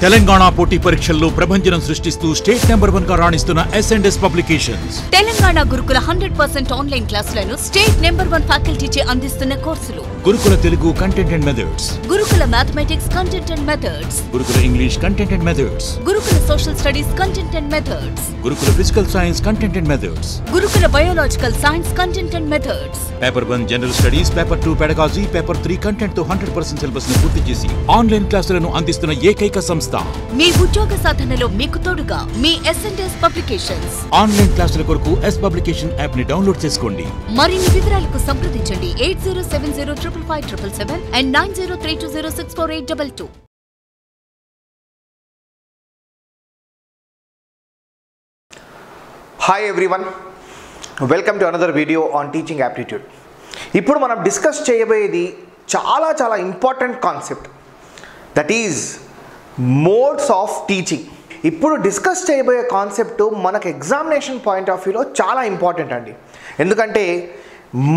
తెలంగాణ పోటీ పరీక్షల్లో ప్రభంజనం సృష్టిస్తూ స్టేట్ నెంబర్ 1 గా రాణిస్తున్న S&S publications. Telangana Gurukula 100% online క్లాసులను స్టేట్ నెంబర్ 1 ఫ్యాకల్టీచే అందిస్తున్న కోర్సులు. Gurukula Telugu content and methods, Gurukula mathematics content and methods, Gurukula English content and methods, Gurukula social studies content and methods, Gurukula physical science content and methods, Gurukula biological science content and methods. Paper 1 general studies, paper 2 pedagogy, paper 3 content తో 100% syllabus ను పూర్తి చేసి online క్లాసులను అందిస్తున్న ఏకైక సంస్థ. మీ ఉద్యోగ సాధనలో మీకు తోడుగా మీ S&S పబ్లికేషన్స్. ఆన్లైన్ క్లాసుల కొరకు S పబ్లికేషన్ యాప్ ని డౌన్లోడ్ చేసుకోండి. మరిన్ని వివరాలకు సంప్రదించండి 80705577 and 9032064822. Hi everyone, welcome to another video on teaching aptitude. ఇప్పుడు మనం డిస్కస్ చేయబోయేది చాలా important concept, that is modes of teaching. ఇప్పుడు డిస్కస్ చేయబోయే కాన్సెప్ట్ మనకు ఎగ్జామినేషన్ పాయింట్ ఆఫ్ వ్యూలో చాలా ఇంపార్టెంట్ అండి. ఎందుకంటే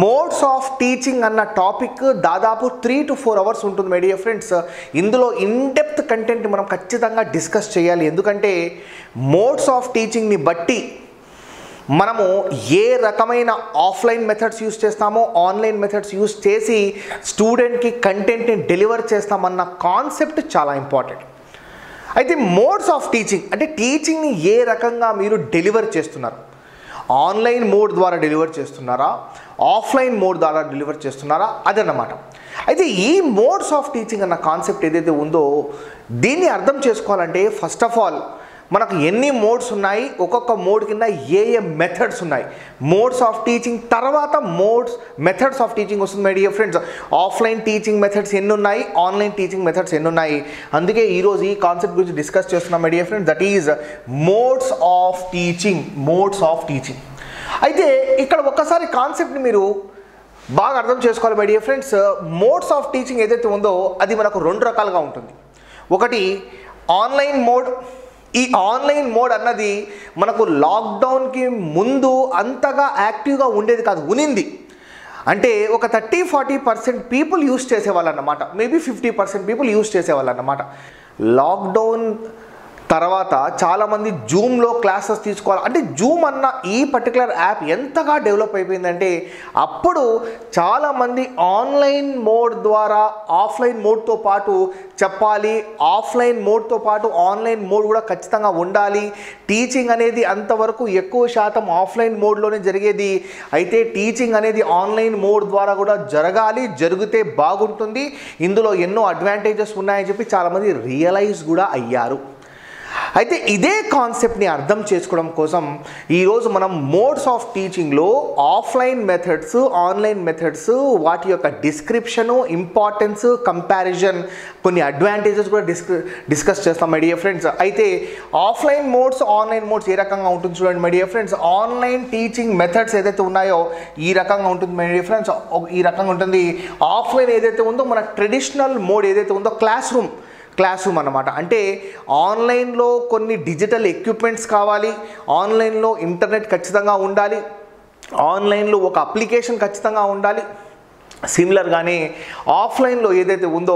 మోడ్స్ ఆఫ్ టీచింగ్ అన్న టాపిక్ దాదాపు 3 to 4 అవర్స్ ఉంటుంది మై డియర్ ఫ్రెండ్స్. ఇందులో ఇన్డెప్త్ కంటెంట్ మనం ఖచ్చితంగా డిస్కస్ చేయాలి. ఎందుకంటే మోడ్స్ ఆఫ్ టీచింగ్ని బట్టి మనము ఏ రకమైన ఆఫ్లైన్ మెథడ్స్ యూస్ చేస్తామో ఆన్లైన్ మెథడ్స్ యూస్ చేసి స్టూడెంట్కి కంటెంట్ని డెలివర్ చేస్తామన్న కాన్సెప్ట్ చాలా ఇంపార్టెంట్. అయితే మోడ్స్ ఆఫ్ టీచింగ్ అంటే టీచింగ్ని ఏ రకంగా మీరు డెలివర్ చేస్తున్నారు, ఆన్లైన్ మోడ్ ద్వారా డెలివర్ చేస్తున్నారా, ఆఫ్లైన్ మోడ్ ద్వారా డెలివర్ చేస్తున్నారా, అదన్నమాట. అయితే ఈ మోడ్స్ ఆఫ్ టీచింగ్ అన్న కాన్సెప్ట్ ఏదైతే ఉందో దీన్ని అర్థం చేసుకోవాలంటే ఫస్ట్ ఆఫ్ ఆల్ మనకు ఎన్ని మోడ్స్ ఉన్నాయి, ఒక్కొక్క మోడ్ కింద ఏ మెథడ్స్ ఉన్నాయి, మోడ్స్ ఆఫ్ టీచింగ్ తర్వాత మెథడ్స్ ఆఫ్ టీచింగ్ వస్తుంది my dear friends. Offline teaching methods ఎన్ని ఉన్నాయి, ఆన్లైన్ టీచింగ్ మెథడ్స్ ఎన్ని ఉన్నాయి, అందుకే ఈరోజు ఈ కాన్సెప్ట్ గురించి డిస్కస్ చేస్తున్నాం my dear friends. That is modes of teaching. అయితే ఇక్కడ ఒక్కసారి కాన్సెప్ట్ని మీరు బాగా అర్థం చేసుకోవాలి my dear friends. Modes of teaching ఏదైతే ఉందో అది మనకు 2 రకాలుగా ఉంటుంది. ఒకటి ఆన్లైన్ మోడ్. ఈ ఆన్లైన్ మోడ్ అన్నది మనకు లాక్డౌన్కి ముందు అంతగా యాక్టివ్గా ఉండేది కాదు, ఉనింది. అంటే ఒక 30-40% పీపుల్ యూస్ చేసేవాళ్ళు అన్నమాట, మేబీ 50% పీపుల్ యూస్ చేసేవాళ్ళు అన్నమాట. లాక్డౌన్ తర్వాత చాలామంది జూమ్లో క్లాసెస్ తీసుకోవాలి అంటే జూమ్ అన్న ఈ పర్టికులర్ యాప్ ఎంతగా డెవలప్ అయిపోయిందంటే అప్పుడు చాలామంది ఆన్లైన్ మోడ్ ద్వారా ఆఫ్లైన్ మోడ్తో పాటు చెప్పాలి, ఆఫ్లైన్ మోడ్తో పాటు ఆన్లైన్ మోడ్ కూడా ఖచ్చితంగా ఉండాలి. టీచింగ్ అనేది అంతవరకు ఎక్కువ శాతం ఆఫ్లైన్ మోడ్లోనే జరిగేది. అయితే టీచింగ్ అనేది ఆన్లైన్ మోడ్ ద్వారా కూడా జరగాలి, జరిగితే బాగుంటుంది, ఇందులో ఎన్నో అడ్వాంటేజెస్ ఉన్నాయని చెప్పి చాలామంది రియలైజ్ కూడా అయ్యారు. అయితే ఇదే కాన్సెప్ట్ని అర్థం చేసుకోవడం కోసం ఈరోజు మనం మోడ్స్ ఆఫ్ టీచింగ్లో ఆఫ్లైన్ మెథడ్స్, ఆన్లైన్ మెథడ్స్, వాటి యొక్క డిస్క్రిప్షను, ఇంపార్టెన్స్, కంపారిజన్, కొన్ని అడ్వాంటేజెస్ కూడా డిస్కస్ చేస్తాం మై డియర్ ఫ్రెండ్స్. అయితే ఆఫ్లైన్ మోడ్స్, ఆన్లైన్ మోడ్స్ ఏ రకంగా ఉంటుంది చూడండి my dear friends. Online teaching methods ఏదైతే ఉన్నాయో ఈ రకంగా ఉంటుంది మై డియర్ ఫ్రెండ్స్, ఈ రకంగా ఉంటుంది. ఆఫ్లైన్ ఏదైతే ఉందో మన ట్రెడిషనల్ మోడ్ ఏదైతే ఉందో క్లాస్ రూమ్ అన్నమాట. అంటే ఆన్లైన్లో కొన్ని డిజిటల్ ఎక్విప్మెంట్స్ కావాలి, ఆన్లైన్లో ఇంటర్నెట్ ఖచ్చితంగా ఉండాలి, ఆన్లైన్లో ఒక అప్లికేషన్ ఖచ్చితంగా ఉండాలి. సిమిలర్గానే ఆఫ్లైన్లో ఏదైతే ఉందో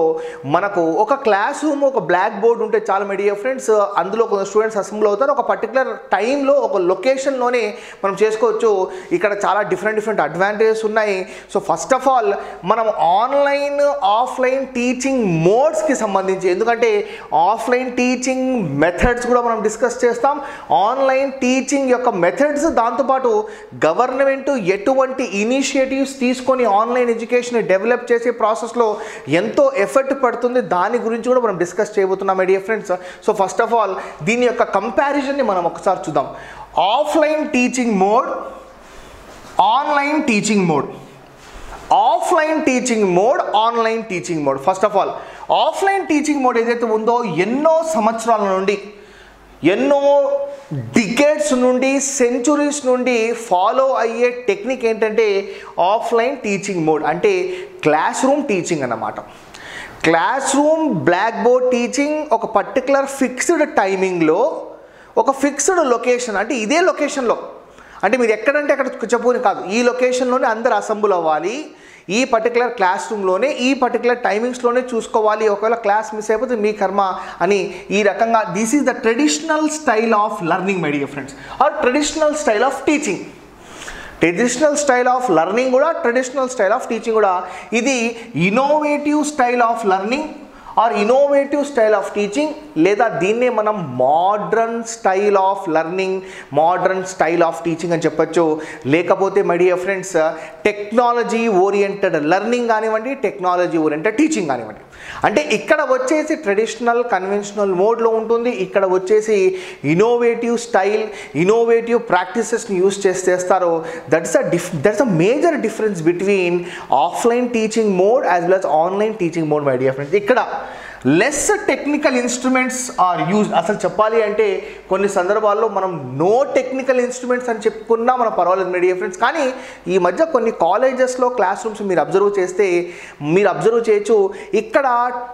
మనకు ఒక క్లాస్ రూమ్, ఒక బ్లాక్ బోర్డ్ ఉంటే చాలా మై డియర్ ఫ్రెండ్స్. అందులో కొంత స్టూడెంట్స్ అసెంబ్లీ అవుతారు, ఒక పర్టికులర్ టైంలో ఒక లొకేషన్లోనే మనం చేసుకోవచ్చు. ఇక్కడ చాలా డిఫరెంట్ అడ్వాంటేజెస్ ఉన్నాయి. సో ఫస్ట్ ఆఫ్ ఆల్ మనం ఆన్లైన్, ఆఫ్లైన్ టీచింగ్ మోడ్స్కి సంబంధించి, ఎందుకంటే ఆఫ్లైన్ టీచింగ్ మెథడ్స్ కూడా మనం డిస్కస్ చేస్తాం, ఆన్లైన్ టీచింగ్ యొక్క మెథడ్స్, దాంతోపాటు గవర్నమెంట్ ఎటువంటి ఇనిషియేటివ్స్ తీసుకొని ఆన్లైన్ ఎడ్యుకేషన్ డెవలప్ చేసే ప్రాసెస్లో ఎంతో ఎఫర్ట్ పడుతుంది, దాని గురించి కూడా మనం డిస్కస్ చేయబోతున్నాం my dear friends. So first of all దీని యొక్క కంపారిజన్ని మనం ఒకసారి చూద్దాం. Offline teaching mode, online teaching mode, offline teaching mode, online teaching mode. First of all offline teaching mode ఏదైతే ఉందో ఎన్నో సంవత్సరాల నుండి, ఎన్నో డికేడ్స్ నుండి, సెంచురీస్ నుండి ఫాలో అయ్యే టెక్నిక్ ఏంటంటే ఆఫ్లైన్ టీచింగ్ మోడ్. అంటే క్లాస్ రూమ్ టీచింగ్ అన్నమాట. Classroom blackboard teaching ఒక పర్టికులర్ ఫిక్స్డ్ టైమింగ్లో, ఒక ఫిక్స్డ్ లొకేషన్, అంటే ఇదే లొకేషన్లో, అంటే మీరు ఎక్కడంటే అక్కడ చెప్పుకొని కాదు, ఈ లొకేషన్లోనే అందరు అసెంబుల్ అవ్వాలి, ఈ పర్టికులర్ క్లాస్ రూమ్లోనే ఈ పర్టికులర్ టైమింగ్స్లోనే చూసుకోవాలి, ఒకవేళ క్లాస్ మిస్ అయిపోతే మీ కర్మ అని ఈ రకంగా this is the traditional style of learning my dear friends, or traditional style of teaching. Traditional style of learning కూడా, ట్రెడిషనల్ స్టైల్ ఆఫ్ టీచింగ్ కూడా. ఇది innovative style of learning or innovative style of teaching, లేదా దీన్నే మనం modern style of learning, modern style of teaching అని చెప్పచ్చు. లేకపోతే my dear friends technology oriented learning కానివ్వండి, టెక్నాలజీ ఓరియంటెడ్ టీచింగ్ కానివ్వండి. అంటే ఇక్కడ వచ్చేసి ట్రెడిషనల్ కన్వెన్షనల్ మోడ్లో ఉంటుంది, ఇక్కడ వచ్చేసి ఇన్నోవేటివ్ స్టైల్, ఇన్నోవేటివ్ ప్రాక్టీసెస్ని యూస్ చేస్తారు. That's a major difference between offline teaching mode as well as online teaching mode my dear friends. ఇక్కడ less technical instruments are use. అసలు చెప్పాలి అంటే కొన్ని సందర్భాల్లో మనం నో టెక్నికల్ ఇన్స్ట్రుమెంట్స్ అని చెప్పుకున్నా మనం పర్వాలేదు మై డియర్ ఫ్రెండ్స్. కానీ ఈ మధ్య కొన్ని కాలేజెస్లో క్లాస్ రూమ్స్ మీరు అబ్జర్వ్ చేస్తే మీరు అబ్జర్వ్ చేయొచ్చు, ఇక్కడ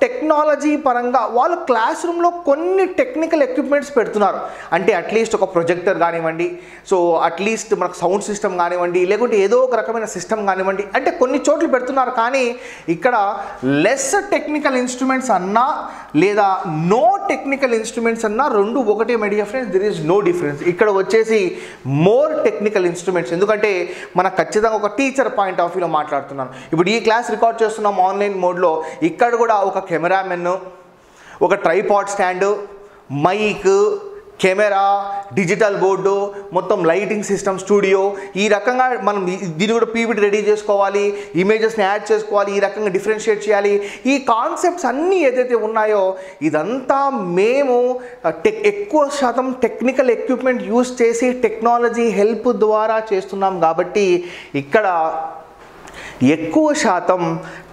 టెక్నాలజీ పరంగా వాళ్ళు క్లాస్ రూమ్లో కొన్ని టెక్నికల్ ఎక్విప్మెంట్స్ పెడుతున్నారు. అంటే అట్లీస్ట్ ఒక ప్రొజెక్టర్ కానివ్వండి, సో అట్లీస్ట్ మనకు సౌండ్ సిస్టమ్ కానివ్వండి, లేకుంటే ఏదో ఒక రకమైన సిస్టమ్ కానివ్వండి, అంటే కొన్ని చోట్ల పెడుతున్నారు. కానీ ఇక్కడ లెస్ టెక్నికల్ ఇన్స్ట్రుమెంట్స్ అన్నా లేదా నో టెక్నికల్ ఇన్స్ట్రుమెంట్స్ అన్నా రెండు ఒకటే my dear friends, there is no difference. ఇక్కడ వచ్చేసి మోర్ టెక్నికల్ ఇన్స్ట్రుమెంట్స్. ఎందుకంటే మనకు ఖచ్చితంగా ఒక టీచర్ పాయింట్ ఆఫ్ వ్యూలో మాట్లాడుతున్నాను. ఇప్పుడు ఈ క్లాస్ రికార్డ్ చేస్తున్నాం ఆన్లైన్ మోడ్లో, ఇక్కడ కూడా ఒక కెమెరామెన్, ఒక tripod stand, mic, camera, digital board, మొత్తం లైటింగ్ సిస్టమ్, స్టూడియో, ఈ రకంగా మనం దీన్ని కూడా పీపీటీ రెడీ చేసుకోవాలి, ఇమేజెస్ని యాడ్ చేసుకోవాలి, ఈ రకంగా డిఫరెన్షియేట్ చేయాలి. ఈ కాన్సెప్ట్స్ అన్నీ ఏదైతే ఉన్నాయో ఇదంతా మేము ఎక్కువ శాతం టెక్నికల్ ఎక్విప్మెంట్ యూస్ చేసి టెక్నాలజీ హెల్ప్ ద్వారా చేస్తున్నాం. కాబట్టి ఇక్కడ ఎక్కువ శాతం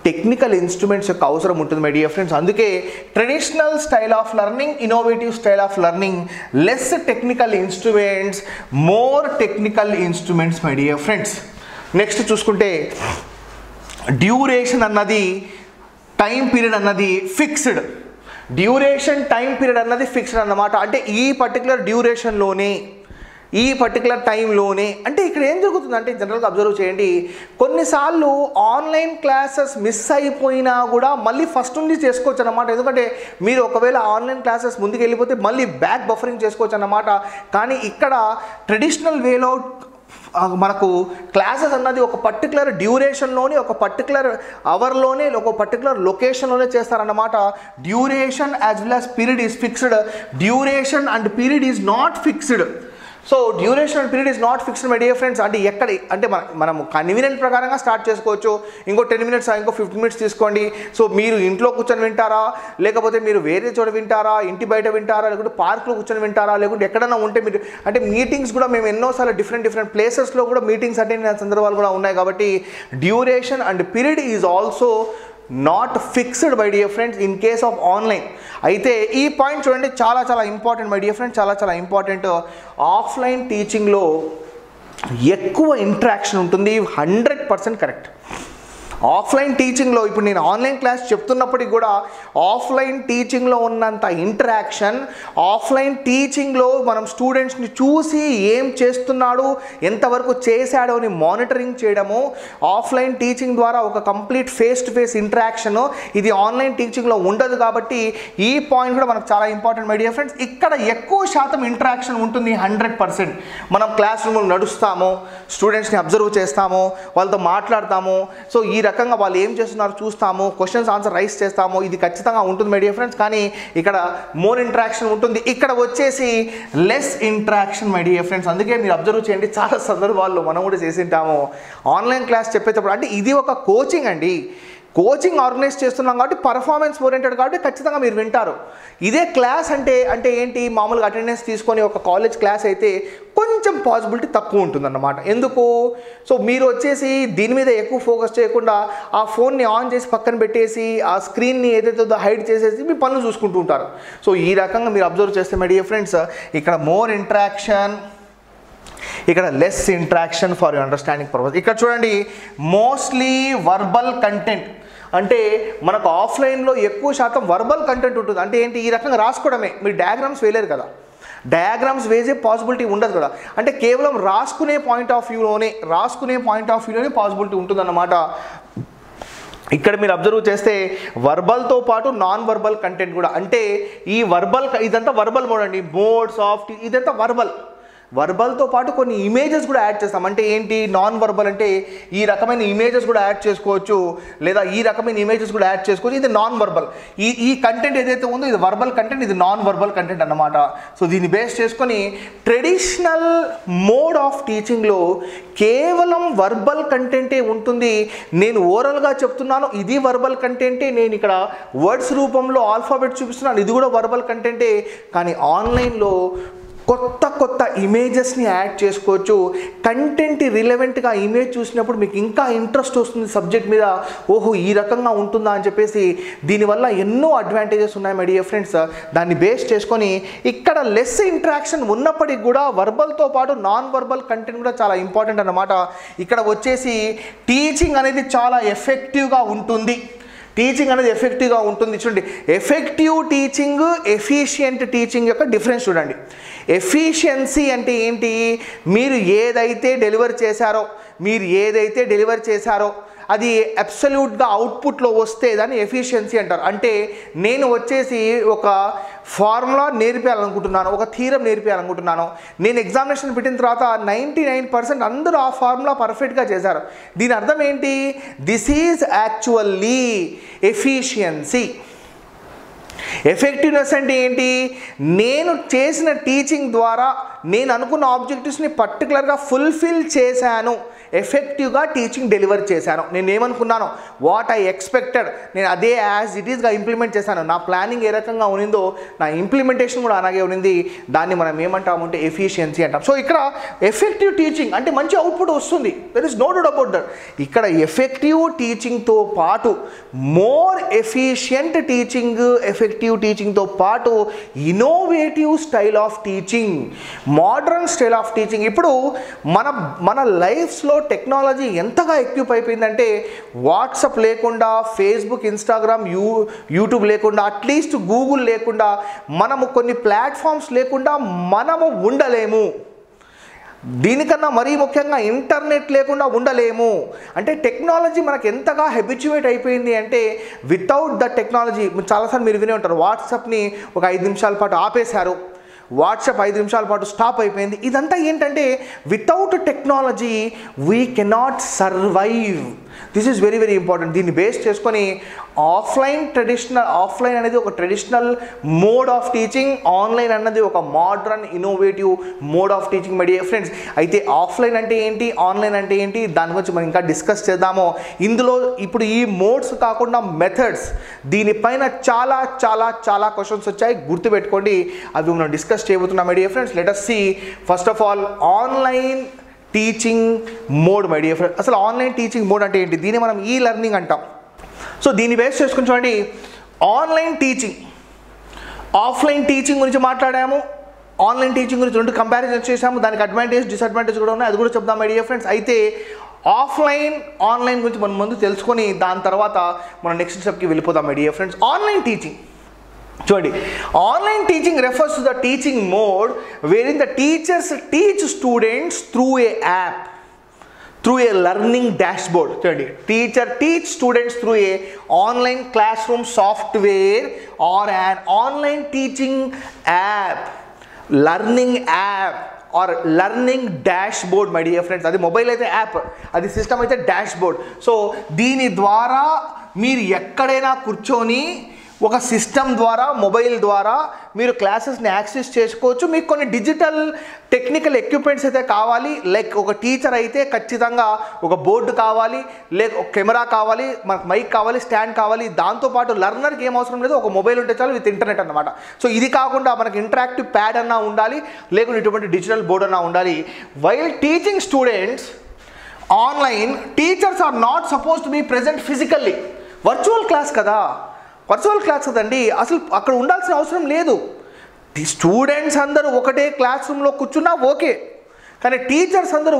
టెక్నికల్ ఇన్స్ట్రుమెంట్స్ యొక్క అవసరం ఉంటుంది మై డియర్ ఫ్రెండ్స్. అందుకే traditional style of learning, innovative style of learning, less technical instruments, more technical instruments my dear friends. Next చూసుకుంటే డ్యూరేషన్ అన్నది, టైం పీరియడ్ అన్నది ఫిక్స్డ్. డ్యూరేషన్, టైం పీరియడ్ అన్నది ఫిక్స్డ్ అన్నమాట. అంటే ఈ పర్టికులర్ డ్యూరేషన్లోనే, ఈ పర్టికులర్ టైంలోనే. అంటే ఇక్కడ ఏం జరుగుతుందంటే జనరల్గా అబ్జర్వ్ చేయండి, కొన్నిసార్లు ఆన్లైన్ క్లాసెస్ మిస్ అయిపోయినా కూడా మళ్ళీ ఫస్ట్ నుంచి చేసుకోవచ్చు అన్నమాట. ఎందుకంటే మీరు ఒకవేళ ఆన్లైన్ క్లాసెస్ ముందుకు వెళ్ళిపోతే మళ్ళీ బ్యాక్ బఫరింగ్ చేసుకోవచ్చు అన్నమాట. కానీ ఇక్కడ ట్రెడిషనల్ వేలో మనకు క్లాసెస్ అన్నది ఒక పర్టికులర్ డ్యూరేషన్లోనే, ఒక పర్టికులర్ అవర్లోనే, ఒక పర్టికులర్ లొకేషన్లోనే చేస్తారన్నమాట. Duration as well as period is fixed, duration and period is not fixed. So duration and period is not fixed my dear friends. అంటే ఎక్కడ అంటే మనం కన్వీనియంట్ ప్రకారంగా స్టార్ట్ చేసుకోవచ్చు. ఇంకో 10 minutes, ఇంకో 15 minutes తీసుకోండి. సో మీరు ఇంట్లో కూర్చొని వింటారా, లేకపోతే మీరు వేరే చోట వింటారా, ఇంటి బయట వింటారా, లేకుంటే పార్క్లో కూర్చొని వింటారా, లేకుంటే ఎక్కడైనా ఉంటే మీరు అంటే మీటింగ్స్ కూడా మేము ఎన్నోసార్లు డిఫరెంట్ ప్లేసెస్లో కూడా మీటింగ్స్ అటెండ్ అయిన సందర్భాలు కూడా ఉన్నాయి. కాబట్టి duration and period is also not fixed my dear friends in case of online. అయితే ఈ పాయింట్ చూడండి, చాలా ఇంపార్టెంట్ మై డియర్ ఫ్రెండ్స్, చాలా ఇంపార్టెంట్. ఆఫ్లైన్ టీచింగ్లో ఎక్కువ ఇంటరాక్షన్ ఉంటుంది, 100% కరెక్ట్. ఆఫ్లైన్ టీచింగ్లో ఇప్పుడు నేను ఆన్లైన్ క్లాస్ చెప్తున్నప్పటికీ కూడా ఆఫ్లైన్ టీచింగ్లో ఉన్నంత ఇంటరాక్షన్, ఆఫ్లైన్ టీచింగ్లో మనం స్టూడెంట్స్ని చూసి ఏం చేస్తున్నాడు, ఎంతవరకు చేశాడో అని మానిటరింగ్ చేయడము, ఆఫ్లైన్ టీచింగ్ ద్వారా ఒక complete face to face interaction, ఇది ఆన్లైన్ టీచింగ్లో ఉండదు. కాబట్టి ఈ పాయింట్ కూడా మనకు చాలా ఇంపార్టెంట్ మై డియర్ ఫ్రెండ్స్. ఇక్కడ ఎక్కువ శాతం ఇంటరాక్షన్ ఉంటుంది, 100%. మనం క్లాస్ రూమ్లో నడుస్తాము, స్టూడెంట్స్ని అబ్జర్వ్ చేస్తాము, వాళ్ళతో మాట్లాడతాము. సో ఈ రకంగా వాళ్ళు ఏం చేస్తున్నారు చూస్తాము, క్వశ్చన్స్ ఆన్సర్ రైస్ చేస్తాము, ఇది ఖచ్చితంగా ఉంటుంది మై డియర్ ఫ్రెండ్స్. కానీ ఇక్కడ మోర్ ఇంటరాక్షన్ ఉంటుంది, ఇక్కడ వచ్చేసి less interaction my dear friends. అందుకే మీరు అబ్జర్వ్ చేయండి, చాలా సందర్భాల్లో మనం కూడా చేసి ఉంటాము ఆన్లైన్ క్లాస్ చెప్పేటప్పుడు. అంటే ఇది ఒక కోచింగ్ అండి, కోచింగ్ ఆర్గనైజ్ చేస్తున్నాం కాబట్టి పర్ఫార్మెన్స్ ఓరియంటెడ్ కాబట్టి ఖచ్చితంగా మీరు వింటారు. ఇదే క్లాస్ అంటే ఏంటి, మామూలుగా అటెండెన్స్ తీసుకొని ఒక కాలేజ్ క్లాస్ అయితే కొంచెం పాసిబిలిటీ తక్కువ ఉంటుందన్నమాట. ఎందుకు, సో మీరు వచ్చేసి దీని మీద ఎక్కువ ఫోకస్ చేయకుండా ఆ ఫోన్ని ఆన్ చేసి పక్కన పెట్టేసి ఆ స్క్రీన్ని ఏదైతే హైడ్ చేసేసి మీ పనులు చూసుకుంటూ ఉంటారు. సో ఈ రకంగా మీరు అబ్జర్వ్ చేస్తే మై డియర్ ఫ్రెండ్స్, ఇక్కడ మోర్ ఇంటరాక్షన్, ఇక్కడ less interaction for your understanding purpose. ఇక్కడ చూడండి, మోస్ట్లీ వర్బల్ కంటెంట్. అంటే మనకు ఆఫ్లైన్లో ఎక్కువ శాతం వర్బల్ కంటెంట్ ఉంటుంది. అంటే ఏంటి, ఈ రకంగా రాసుకోవడమే, మీరు డయాగ్రామ్స్ వేయలేరు కదా. డయాగ్రామ్స్ వేసే పాసిబిలిటీ ఉండదు కదా. అంటే కేవలం రాసుకునే పాయింట్ ఆఫ్ వ్యూలోనే పాసిబిలిటీ ఉంటుందన్నమాట. ఇక్కడ మీరు అబ్జర్వ్ చేస్తే వర్బల్తో పాటు నాన్ వర్బల్ కంటెంట్ కూడా, అంటే ఈ వర్బల్ ఇదంతా వర్బల్ మోడ్ అండి, మోడ్స్ ఆఫ్ ఇదంతా వర్బల్తో పాటు కొన్ని ఇమేజెస్ కూడా యాడ్ చేస్తాం. అంటే ఏంటి, నాన్ వర్బల్ అంటే ఈ రకమైన ఇమేజెస్ కూడా యాడ్ చేసుకోవచ్చు, లేదా ఈ రకమైన ఇమేజెస్ కూడా యాడ్ చేసుకోవచ్చు. ఇది నాన్ వర్బల్. ఈ కంటెంట్ ఏదైతే ఉందో ఇది వర్బల్ కంటెంట్, ఇది నాన్ వర్బల్ కంటెంట్ అన్నమాట. సో దీన్ని బేస్ చేసుకొని ట్రెడిషనల్ మోడ్ ఆఫ్ టీచింగ్లో కేవలం వర్బల్ కంటెంటే ఉంటుంది. నేను ఓరల్గా చెప్తున్నాను, ఇది వర్బల్ కంటెంటే. నేను ఇక్కడ వర్డ్స్ రూపంలో ఆల్ఫాబెట్ చూపిస్తున్నాను, ఇది కూడా వర్బల్ కంటెంటే. కానీ ఆన్లైన్లో కొత్త ఇమేజెస్ని యాడ్ చేసుకోవచ్చు. కంటెంట్ రిలవెంట్గా ఇమేజ్ చూసినప్పుడు మీకు ఇంకా ఇంట్రెస్ట్ వస్తుంది సబ్జెక్ట్ మీద. ఓహో ఈ రకంగా ఉంటుందా అని చెప్పేసి. దీనివల్ల ఎన్నో అడ్వాంటేజెస్ ఉన్నాయి మై డియర్ ఫ్రెండ్స్. దాన్ని బేస్ చేసుకొని ఇక్కడ లెస్ ఇంటరాక్షన్ ఉన్నప్పటికీ కూడా వర్బల్తో పాటు నాన్ వర్బల్ కంటెంట్ కూడా చాలా ఇంపార్టెంట్ అన్నమాట. ఇక్కడ వచ్చేసి టీచింగ్ అనేది చాలా ఎఫెక్టివ్గా ఉంటుంది. చూడండి, ఎఫెక్టివ్ టీచింగ్, ఎఫిషియంట్ టీచింగ్ యొక్క డిఫరెన్స్ చూడండి. ఎఫిషియన్సీ అంటే ఏంటి, మీరు ఏదైతే డెలివర్ చేశారో అది అబ్సల్యూట్గా అవుట్పుట్లో వస్తే దాన్ని ఎఫిషియన్సీ అంటారు. అంటే నేను వచ్చేసి ఒక ఫార్ములా నేర్పించాలనుకుంటున్నాను, ఒక థీరం నేర్పించాలనుకుంటున్నాను. నేను ఎగ్జామినేషన్ పెట్టిన తర్వాత 99% అందరూ ఆ ఫార్ములా పర్ఫెక్ట్గా చేశారు. దీని అర్థం ఏంటి, this is actually efficiency. Effectiveness అంటే ఏంటి, నేను చేసిన టీచింగ్ ద్వారా నేను అనుకున్న ఆబ్జెక్టివ్స్ని పర్టికులర్గా ఫుల్ఫిల్ చేశాను, ఎఫెక్టివ్గా టీచింగ్ డెలివర్ చేశాను. నేను ఏమనుకున్నాను, వాట్ ఐ ఎక్స్పెక్టెడ్, నేను అదే యాజ్ ఇట్ ఈస్గా ఇంప్లిమెంట్ చేశాను. నా ప్లానింగ్ ఏ రకంగా ఉన్నిందో నా ఇంప్లిమెంటేషన్ కూడా అలాగే ఉన్నింది. దాన్ని మనం ఏమంటామంటే ఎఫిషియన్సీ అంటాం. సో ఇక్కడ ఎఫెక్టివ్ టీచింగ్ అంటే మంచి అవుట్పుట్ వస్తుంది, there is no doubt about that. ఇక్కడ ఎఫెక్టివ్ టీచింగ్తో పాటు మోర్ ఎఫిషియంట్ టీచింగ్, ఎఫెక్టివ్ టీచింగ్తో పాటు innovative style of teaching, modern style of teaching. ఇప్పుడు మన లైఫ్స్లో టెక్నాలజీ ఎంతగా ఎక్విప్ అయిపోయిందంటే వాట్సాప్ లేకుండా, ఫేస్బుక్, ఇన్స్టాగ్రామ్, యూట్యూబ్ లేకుండా, అట్లీస్ట్ గూగుల్ లేకుండా, మనము కొన్ని ప్లాట్ఫామ్స్ లేకుండా మనము ఉండలేము. దీనికన్నా మరీ ముఖ్యంగా ఇంటర్నెట్ లేకుండా ఉండలేము. అంటే టెక్నాలజీ మనకు ఎంతగా హ్యాబిచ్యువేట్ అయిపోయింది అంటే వితౌట్ ద టెక్నాలజీ, చాలాసార్లు మీరు వినే ఉంటారు, వాట్సాప్ని ఒక 5 నిమిషాల పాటు ఆపేశారు, వాట్సాప్ 5 నిమిషాల పాటు స్టాప్ అయిపోయింది. ఇదంతా ఏంటంటే without technology we cannot survive. This is very very important. దీన్ని బేస్ చేసుకొని ఆఫ్లైన్ అనేది ఒక traditional mode of teaching, online అన్నది ఒక modern innovative mode of teaching my dear friends. అయితే ఆఫ్లైన్ అంటే ఏంటి, ఆన్లైన్ అంటే ఏంటి, దాని గురించి మనం ఇంకా డిస్కస్ చేద్దాము. ఇందులో ఇప్పుడు ఈ మోడ్స్ కాకుండా మెథడ్స్, దీనిపైన చాలా చాలా చాలా క్వశ్చన్స్ వచ్చాయి, గుర్తుపెట్టుకోండి. అవి మనం డిస్కస్ చేయబోతున్నాం my dear friends. Let us see first of all online teaching mode my dear friends. అసలు ఆన్లైన్ టీచింగ్ మోడ్ అంటే ఏంటి, దీన్ని మనం ఈ లెర్నింగ్ అంటాం. సో దీన్ని బేస్ చేసుకుని చూడండి, ఆన్లైన్ టీచింగ్, ఆఫ్లైన్ టీచింగ్ గురించి మాట్లాడాము, ఆన్లైన్ టీచింగ్ గురించి 2 కంపారిజన్ చేసాము. దానికి అడ్వాంటేజ్, డిసడ్వాంటేజ్ కూడా ఉన్నాయి, అది కూడా చెప్దాం మై డియర్ ఫ్రెండ్స్. అయితే ఆన్లైన్ గురించి మనం ముందు తెలుసుకొని దాని తర్వాత మనం నెక్స్ట్ స్టెప్కి వెళ్ళిపోదాం my dear friends. Online teaching చూడండి, online teaching refers to the teaching mode wherein the teachers teach students through a app, through a learning dashboard. చూడండి, teacher teach students through a online classroom software or an online teaching app, learning app or learning dashboard my dear friends. అది mobile అయితే app, అది system అయితే dashboard. So దీని ద్వారా మీరు ఎక్కడైనా కూర్చొని ఒక సిస్టమ్ ద్వారా, మొబైల్ ద్వారా మీరు క్లాసెస్ని యాక్సెస్ చేసుకోవచ్చు. మీకు కొన్ని డిజిటల్ టెక్నికల్ ఎక్విప్మెంట్స్ అయితే కావాలి. లైక్ ఒక టీచర్ అయితే ఖచ్చితంగా ఒక బోర్డు కావాలి, లేక ఒక కెమెరా కావాలి, మనకు మైక్ కావాలి, స్టాండ్ కావాలి. దాంతోపాటు లర్నర్కి ఏం అవసరం లేదు, ఒక మొబైల్ ఉంటే చాలు విత్ ఇంటర్నెట్ అన్నమాట. సో ఇది కాకుండా మనకి ఇంటరాక్టివ్ ప్యాడ్ అన్నా ఉండాలి, లేకుంటే ఇటువంటి డిజిటల్ బోర్డు అన్నా ఉండాలి. While teaching students online, teachers are not suppose to be present physically. Virtual class కదండి, అసలు అక్కడ ఉండాల్సిన అవసరం లేదు. స్టూడెంట్స్ అందరూ ఒకటే క్లాస్ రూమ్లో కూర్చున్నా ఓకే, కానీ టీచర్స్ అందరూ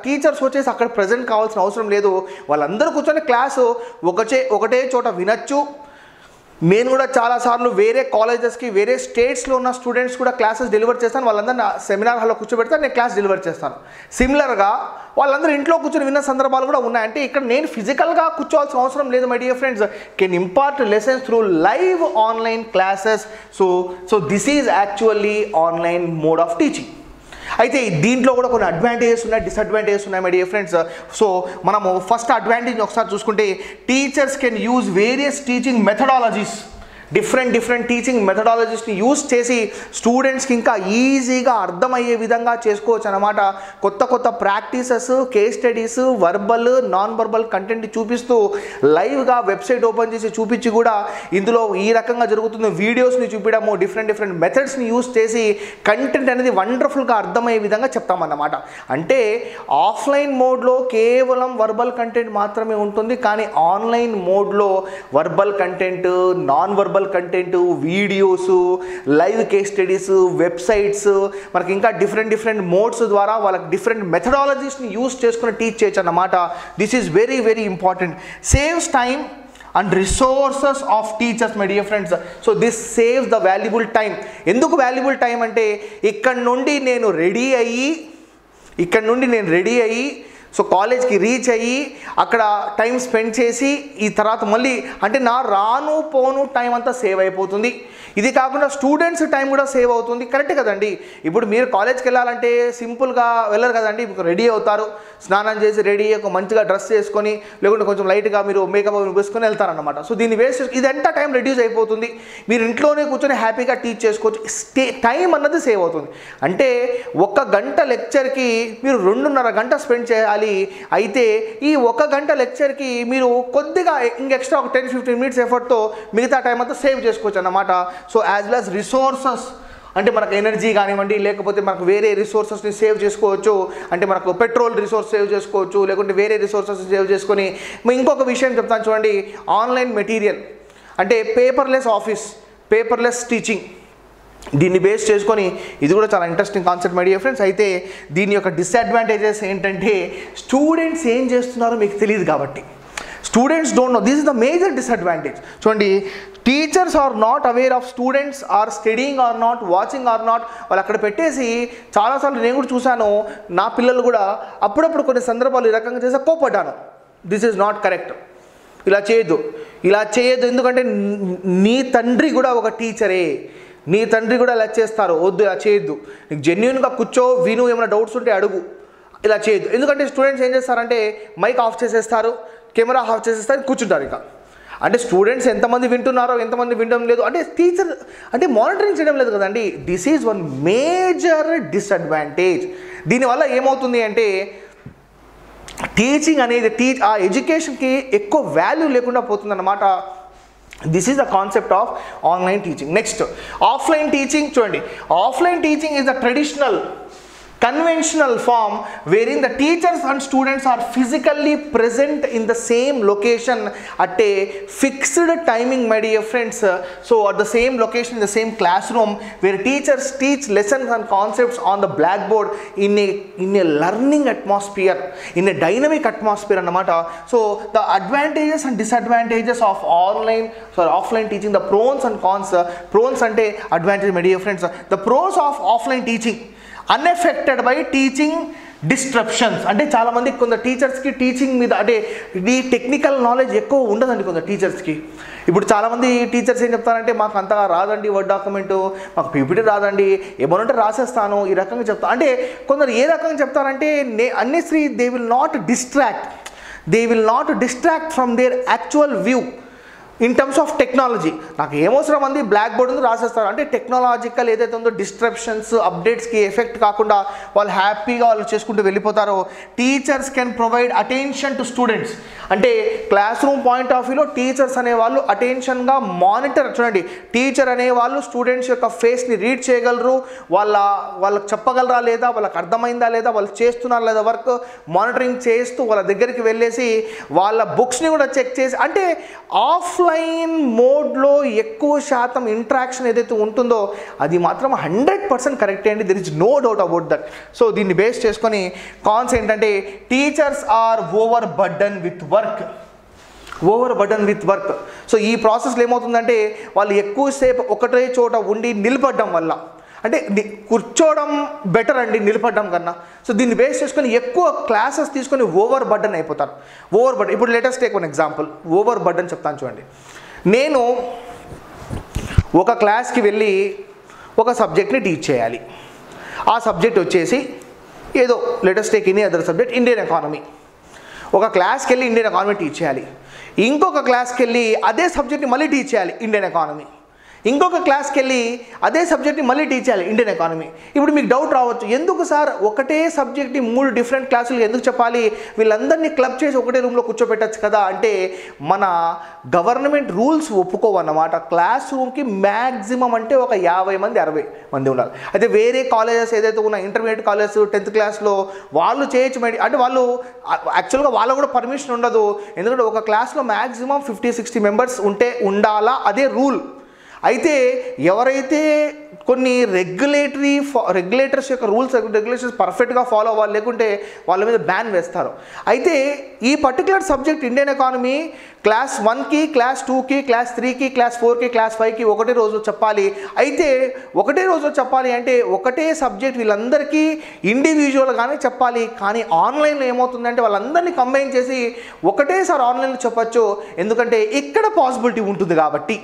టీచర్స్ వచ్చేసి అక్కడ ప్రజెంట్ కావాల్సిన అవసరం లేదు. వాళ్ళందరూ కూర్చొని క్లాసు ఒకటే చోట వినొచ్చు, నేను కూడా చాలాసార్లు వేరే కాలేజెస్కి వేరే స్టేట్స్లో ఉన్న స్టూడెంట్స్ కూడా క్లాసెస్ డెలివర్ చేస్తాను. వాళ్ళందరూ నా సెమినార్ హాల్లో కూర్చోబెడతాను, నేను క్లాస్ డెలివర్ చేస్తాను. సిమిలర్గా వాళ్ళందరూ ఇంట్లో కూర్చొని విన్న సందర్భాలు కూడా ఉన్నాయి. అంటే ఇక్కడ నేను ఫిజికల్గా కూర్చోవాల్సిన అవసరం లేదు my dear friends. Can impart lessons through live online classes. So this is actually online mode of teaching. అయితే దీంట్లో కూడా కొన్ని అడ్వాంటేజెస్ ఉన్నాయి, డిసడ్వాంటేజెస్ ఉన్నాయి మై డియర్ ఫ్రెండ్స్. సో మనము ఫస్ట్ అడ్వాంటేజ్ ఒకసారి చూసుకుంటే, teachers can use various teaching methodologies. Different teaching మెథడాలజీస్ని యూజ్ చేసి స్టూడెంట్స్కి ఇంకా ఈజీగా అర్థమయ్యే విధంగా చేసుకోవచ్చు అన్నమాట. కొత్త practices, case studies, verbal, non verbal content చూపిస్తూ లైవ్గా వెబ్సైట్ ఓపెన్ చేసి చూపించి కూడా ఇందులో ఈ రకంగా జరుగుతున్న వీడియోస్ని చూపించడము, డిఫరెంట్ మెథడ్స్ని యూజ్ చేసి కంటెంట్ అనేది వండర్ఫుల్గా అర్థమయ్యే విధంగా చెప్తామన్నమాట. అంటే ఆఫ్లైన్ మోడ్లో కేవలం వర్బల్ కంటెంట్ మాత్రమే ఉంటుంది, కానీ ఆన్లైన్ మోడ్లో verbal content, non verbal content, videos, live case studies, websites, మనకి ఇంకా డిఫరెంట్ మోడ్స్ ద్వారా వాళ్ళకి డిఫరెంట్ మెథడాలజీస్ని యూజ్ చేసుకుని టీచ్ చేయొచ్చు అన్నమాట. This is very important. Saves time and resources of teachers my dear friends. So this saves the valuable time. ఎందుకు valuable time అంటే, ఇక్కడ నుండి నేను రెడీ అయ్యి సో కాలేజ్కి రీచ్ అయ్యి అక్కడ టైం స్పెండ్ చేసి ఈ తర్వాత మళ్ళీ అంటే నా రాను పోను టైం అంతా సేవ్ అయిపోతుంది. ఇది కాకుండా స్టూడెంట్స్ టైం కూడా సేవ్ అవుతుంది. కరెక్ట్ కదండి. ఇప్పుడు మీరు కాలేజ్కి వెళ్ళాలంటే సింపుల్గా వెళ్ళరు కదండి. రెడీ అవుతారు, స్నానం చేసి రెడీ అయ్యి మంచిగా డ్రెస్ చేసుకొని, లేకుంటే కొంచెం లైట్గా మీరు మేకప్ వేసుకొని వెళ్తారనమాట. సో దీన్ని వేస్ట్ ఇదంతా టైం రెడ్యూస్ అయిపోతుంది. మీరు ఇంట్లోనే కూర్చొని హ్యాపీగా టీచ్ చేసుకోవచ్చు. టైం అన్నది సేవ్ అవుతుంది. అంటే 1 గంట లెక్చర్కి మీరు 2.5 గంట స్పెండ్ చేయాలి. అయితే ఈ 1 గంట లెక్చర్కి మీరు కొద్దిగా ఎక్స్ట్రా ఒక 10-15 మినిట్స్ ఎఫర్ట్తో మిగతా టైం అంతా సేవ్ చేసుకోవచ్చు అన్నమాట. So as well as resources, అంటే మనకు ఎనర్జీ కానివ్వండి, లేకపోతే మనకు వేరే రిసోర్సెస్ని సేవ్ చేసుకోవచ్చు. అంటే మనకు పెట్రోల్ రిసోర్స్ సేవ్ చేసుకోవచ్చు, లేకుంటే వేరే రిసోర్సెస్ సేవ్ చేసుకొని. ఇంకొక విషయం చెప్తాను చూడండి, ఆన్లైన్ మెటీరియల్ అంటే పేపర్లెస్ ఆఫీస్, పేపర్లెస్ టీచింగ్, దీన్ని బేస్ చేసుకొని ఇది కూడా చాలా interesting concept my dear friends. అయితే దీని యొక్క డిసడ్వాంటేజెస్ ఏంటంటే, స్టూడెంట్స్ ఏం చేస్తున్నారో మీకు తెలియదు కాబట్టి, students don't know. This is the major disadvantage. చూడండి, teachers are not aware of students are studying or not, watching or not. వాళ్ళు అక్కడ పెట్టేసి చాలాసార్లు నేను కూడా చూశాను, నా పిల్లలు కూడా అప్పుడప్పుడు కొన్ని సందర్భాలు ఈ రకంగా చేస్తే కోపడ్డాను. This is not correct. ఇలా చేయొద్దు. ఎందుకంటే నీ తండ్రి కూడా ఒక టీచరే, నీ తండ్రి కూడా ఇలా చేస్తారు. వద్దు, ఇలా చేయొద్దు. నీకు జెన్యున్గా కూర్చో, విను, ఏమైనా డౌట్స్ ఉంటే అడుగు. ఇలా చేయొద్దు. ఎందుకంటే స్టూడెంట్స్ ఏం చేస్తారంటే మైక్ ఆఫ్ చేసేస్తారు, కెమెరా ఆఫ్ చేసేస్తారు, కూర్చుంటారు. ఇక అంటే స్టూడెంట్స్ ఎంతమంది వింటున్నారో ఎంతమంది వినడం లేదు అంటే టీచర్ అంటే మానిటరింగ్ చేయడం లేదు కదండి. This is one major disadvantage. దీనివల్ల ఏమవుతుంది అంటే, టీచింగ్ అనేది ఆ ఎడ్యుకేషన్కి ఎక్కువ వాల్యూ లేకుండా పోతుందన్నమాట. This is the concept of online teaching. Next, offline teaching. చూడండి, offline teaching is the traditional conventional form wherein the teachers and students are physically present in the same location at a fixed timing my dear friends. So at the same location in the same classroom where teachers teach lessons and concepts on the blackboard in a learning atmosphere, in a dynamic atmosphere annamata. So the advantages and disadvantages of offline teaching, the pros and cons. Pros ante advantage my dear friends. The pros of offline teaching, unaffected by teaching disruptions. అంటే చాలామంది కొందరు టీచర్స్కి teaching మీద అంటే ఈ technical knowledge ఎక్కువ ఉండదండి కొందరు టీచర్స్కి. ఇప్పుడు చాలామంది టీచర్స్ ఏం చెప్తారంటే, మాకు అంతగా రాదండి వర్డ్ డాక్యుమెంటు, మాకు పీపీటీ రాదండి, ఏమనంటే రాసేస్తాను, ఈ రకంగా చెప్తాను. అంటే కొందరు ఏ రకంగా చెప్తారంటే, unnecessary they will not distract from their actual view in terms of technology. నాకు ఏమవసరం అంది, బ్లాక్ బోర్డ్ ఉంది రాసేస్తారు. అంటే టెక్నాలజికల్ ఏదైతే ఉందో డిస్ట్రప్షన్స్, అప్డేట్స్కి ఎఫెక్ట్ కాకుండా వాళ్ళు హ్యాపీగా వాళ్ళు చేసుకుంటూ వెళ్ళిపోతారో. Teachers can provide attention to students. అంటే క్లాస్ రూమ్ పాయింట్ ఆఫ్ వ్యూలో టీచర్స్ అనేవాళ్ళు అటెన్షన్గా మానిటర్. చూడండి, టీచర్ అనేవాళ్ళు స్టూడెంట్స్ యొక్క ఫేస్ని రీడ్ చేయగలరు, వాళ్ళకి చెప్పగలరా లేదా, వాళ్ళకి అర్థమైందా లేదా, వాళ్ళు చేస్తున్నారా లేదా వర్క్ మానిటరింగ్ చేస్తూ వాళ్ళ దగ్గరికి వెళ్ళేసి వాళ్ళ బుక్స్ని కూడా చెక్ చేసి. అంటే ఆఫ్లైన్ మోడ్లో ఎక్కువ శాతం ఇంట్రాక్షన్ ఏదైతే ఉంటుందో అది మాత్రం 100% కరెక్ట్ అండి. There is no doubt about that. So దీన్ని బేస్ చేసుకొని కాన్స్ ఏంటంటే, teachers are overburden with work. Overburden with work. So ఈ ప్రాసెస్లో ఏమవుతుందంటే వాళ్ళు ఎక్కువసేపు ఒకటే చోట ఉండి నిలబడడం వల్ల, అంటే కూర్చోవడం బెటర్ అండి నిలబడడం కన్నా. సో దీన్ని బేస్ చేసుకొని ఎక్కువ క్లాసెస్ తీసుకొని ఓవర్ బర్డన్ అయిపోతారు. ఓవర్ బర్డన్, ఇప్పుడు latest take one example, over burden చెప్తాను చూడండి. నేను ఒక క్లాస్కి వెళ్ళి ఒక సబ్జెక్ట్ని టీచ్ చేయాలి. ఆ సబ్జెక్ట్ వచ్చేసి ఏదో latest take any other subject, Indian economy. ఒక క్లాస్కి వెళ్ళి ఇండియన్ ఎకానమీ టీచ్ చేయాలి. ఇంకొక క్లాస్కి వెళ్ళి అదే సబ్జెక్ట్ని మళ్ళీ టీచ్ చేయాలి, ఇండియన్ ఎకానమీ. ఇంకొక క్లాస్కి వెళ్ళి అదే సబ్జెక్ట్ని మళ్ళీ టీచ్ చేయాలి, ఇండియన్ ఎకానమీ. ఇప్పుడు మీకు డౌట్ రావచ్చు, ఎందుకు సార్ ఒకటే సబ్జెక్ట్ని 3 డిఫరెంట్ క్లాసులు ఎందుకు చెప్పాలి, వీళ్ళందరినీ క్లబ్ చేసి ఒకటే రూమ్లో కూర్చోబెట్టచ్చు కదా అంటే, మన గవర్నమెంట్ రూల్స్ ఒప్పుకోవన్నమాట. క్లాస్ రూమ్కి మ్యాక్సిమం అంటే ఒక 50 మంది 60 మంది ఉండాలి. అయితే వేరే కాలేజెస్ ఏదైతే ఉన్న ఇంటర్మీడియట్ కాలేజెస్ 10th క్లాస్లో వాళ్ళు చేయొచ్చు, అంటే వాళ్ళు యాక్చువల్గా వాళ్ళకు కూడా పర్మిషన్ ఉండదు. ఎందుకంటే ఒక క్లాస్లో మ్యాక్సిమం 50-60 మెంబర్స్ ఉండాలా, అదే రూల్. అయితే ఎవరైతే కొన్ని రెగ్యులేటర్స్ యొక్క రూల్స్ రెగ్యులేషన్స్ పర్ఫెక్ట్గా ఫాలో అవ్వాలి, లేకుంటే వాళ్ళ మీద బ్యాన్ వేస్తారు. అయితే ఈ particular subject Indian economy class 1కి, క్లాస్ 2కి, క్లాస్ 3కి, క్లాస్ 4కి, క్లాస్ 5కి ఒకటే రోజు చెప్పాలి. అయితే ఒకటే రోజు చెప్పాలి అంటే ఒకటే సబ్జెక్ట్ వీళ్ళందరికీ ఇండివిజువల్గానే చెప్పాలి. కానీ ఆన్లైన్లో ఏమవుతుందంటే వాళ్ళందరినీ కంబైన్ చేసి ఒకటేసారి ఆన్లైన్లో చెప్పచ్చు, ఎందుకంటే ఇక్కడ పాసిబిలిటీ ఉంటుంది కాబట్టి.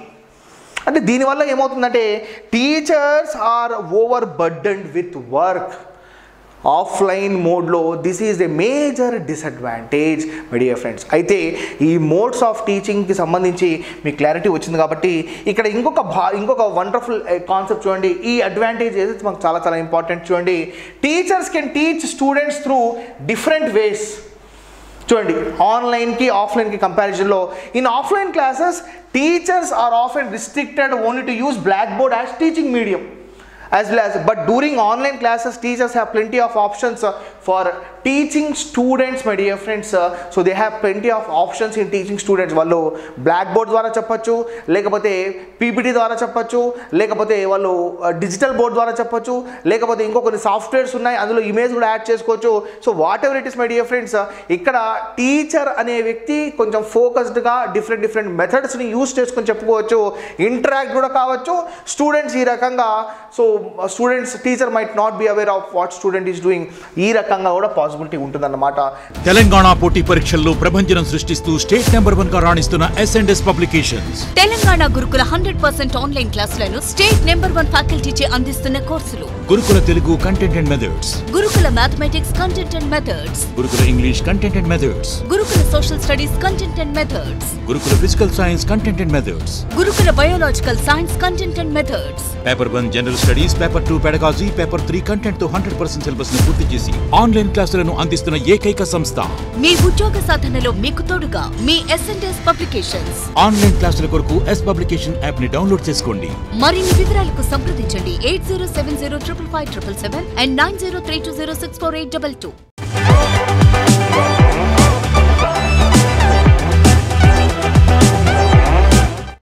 అంటే దీనివల్ల ఏమవుతుందంటే teachers are overburdened with work. Offline మోడ్లో this is a major disadvantage my dear friends. అయితే ఈ మోడ్స్ ఆఫ్ టీచింగ్కి సంబంధించి మీకు క్లారిటీ వచ్చింది కాబట్టి ఇక్కడ ఇంకొక వండర్ఫుల్ కాన్సెప్ట్ చూడండి. ఈ అడ్వాంటేజ్ ఏదైతే మాకు చాలా చాలా ఇంపార్టెంట్ చూడండి. Teachers can teach students through different ways. చూడండి, ఆన్లైన్కి ఆఫ్లైన్కి కంపారిజన్లో, in offline classes teachers are often restricted only to use blackboard as teaching medium as well as, but during online classes teachers have plenty of options for teaching students my dear friends. So they have plenty of options in teaching students. వాళ్ళు black board ద్వారా చెప్పచ్చు, లేకపోతే PPT ద్వారా చెప్పచ్చు, లేకపోతే వాళ్ళు digital board ద్వారా చెప్పచ్చు, లేకపోతే ఇంకో కొన్ని సాఫ్ట్వేర్స్ ఉన్నాయి అందులో ఇమేజ్ కూడా యాడ్ చేసుకోవచ్చు. So what ever it is my dear friends, ఇక్కడ టీచర్ అనే వ్యక్తి కొంచెం ఫోకస్డ్గా డిఫరెంట్ మెథడ్స్ని యూస్ చేసుకొని చెప్పుకోవచ్చు, ఇంటరాక్ట్ కూడా కావచ్చు. స్టూడెంట్స్ ఈ రకంగా, so students teacher might not be aware of what student is doing, ఈ రకంగా కూడా పాసిబిలిటీ ఉంటుందన్నమాట. తెలంగాణ పోటీ పరీక్షల్లో ప్రభంజనం సృష్టిస్తూ స్టేట్ నెంబర్ 1 గా రాణిస్తున్న S&S publications. Telangana Gurukula 100% online క్లాసులను స్టేట్ నెంబర్ 1 ఫ్యాకల్టీచే అందిస్తున్న కోర్సులు: Gurukula Telugu content and methods, Gurukula mathematics content and methods, Gurukula English content and methods, Gurukula social studies content and methods, Gurukula physical science content and methods, Gurukula biological science content and methods, paper 1 general studies, paper 2 pedagogy, paper 3 content తో 100% syllabus ను పూర్తి చేసి online క్లాసులను అందిస్తున్న ఏకైక సంస్థ. మీ ఉద్యోగ సాధనలో మీకు తోడుగా మీ S&S పబ్లికేషన్స్. ఆన్లైన్ క్లాసుల కొరకు S పబ్లికేషన్ యాప్ ని డౌన్లోడ్ చేసుకోండి. మరిన్ని వివరాలకు సంప్రదించండి 80705577 and 9032064822.